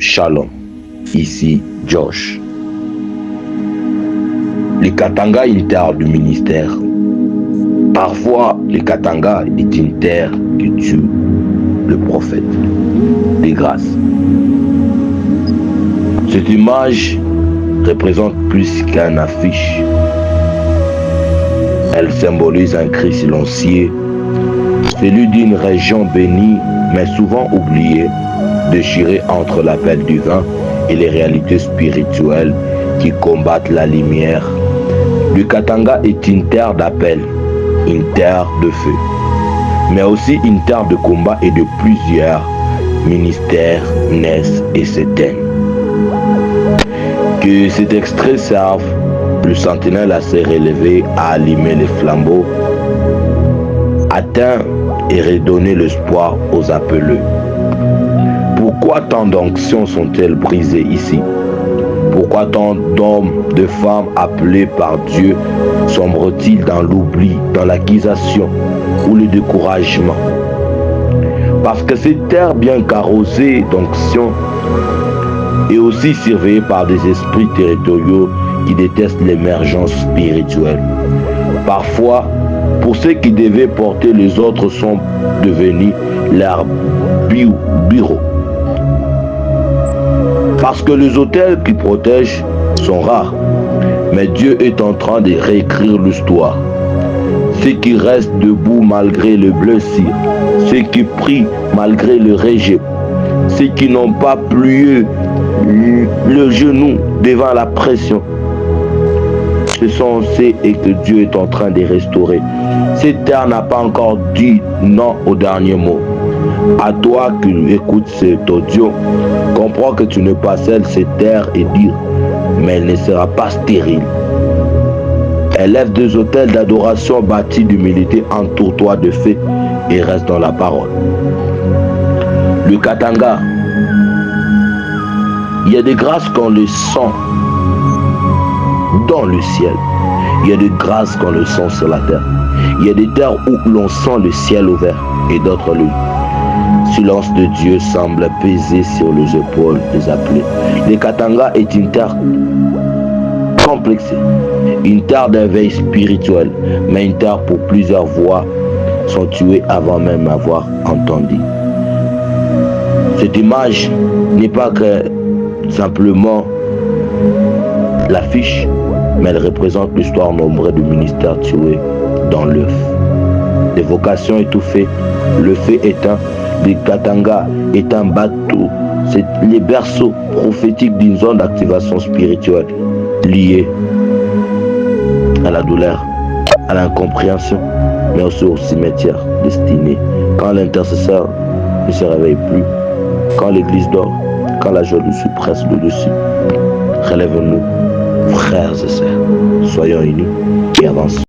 Shalom, ici Josh. Le Katanga est une terre du ministère. Parfois, le Katanga est une terre qui tue le prophète des grâces. Cette image représente plus qu'une affiche. Elle symbolise un cri silencieux, celui d'une région bénie mais souvent oubliée, déchirée entre l'appel du vin et les réalités spirituelles qui combattent la lumière. Le Katanga est une terre d'appel, une terre de feu, mais aussi une terre de combat et de plusieurs ministères naissent et s'éteignent. Que cet extrait serve le sentinelle à se relever, à allumer les flambeaux, atteindre et redonner l'espoir aux appelés. Pourquoi tant d'onctions sont-elles brisées ici? Pourquoi tant d'hommes, de femmes appelés par Dieu sombrent-ils dans l'oubli, dans l'accusation ou le découragement? Parce que cette terre bien carrossée d'onctions est aussi surveillée par des esprits territoriaux qui détestent l'émergence spirituelle. Parfois, pour ceux qui devaient porter les autres sont devenus leur bureau. Parce que les autels qui protègent sont rares. Mais Dieu est en train de réécrire l'histoire. Ceux qui restent debout malgré le blessure, ceux qui prient malgré le rejet, ceux qui n'ont pas plié le genou devant la pression, ce sont ceux et que Dieu est en train de restaurer. Cette terre n'a pas encore dit non au dernier mot. À toi qui écoutes cet audio, comprends que tu n'es pas seul, cette terre est dure, mais elle ne sera pas stérile. Élève des autels d'adoration bâtis d'humilité, entoure-toi de feu et reste dans la parole. Le Katanga, il y a des grâces qu'on le sent dans le ciel. Il y a des grâces qu'on le sent sur la terre. Il y a des terres où l'on sent le ciel ouvert et d'autres le silence de Dieu semble peser sur les épaules des appelés. Le Katanga est une terre complexée, une terre d'éveil spirituel, mais une terre pour plusieurs voix sont tuées avant même d'avoir entendu. Cette image n'est pas que simplement l'affiche, mais elle représente l'histoire nombreuse du ministère tué dans l'œuf. Des vocations étouffées, le feu éteint, le Katanga est un bateau. C'est les berceaux prophétiques d'une zone d'activation spirituelle liée à la douleur, à l'incompréhension, mais aussi au cimetière destiné. Quand l'intercesseur ne se réveille plus, quand l'église dort, quand la joie dessus presse le dessus, relève-nous, frères et sœurs, soyons unis et avançons.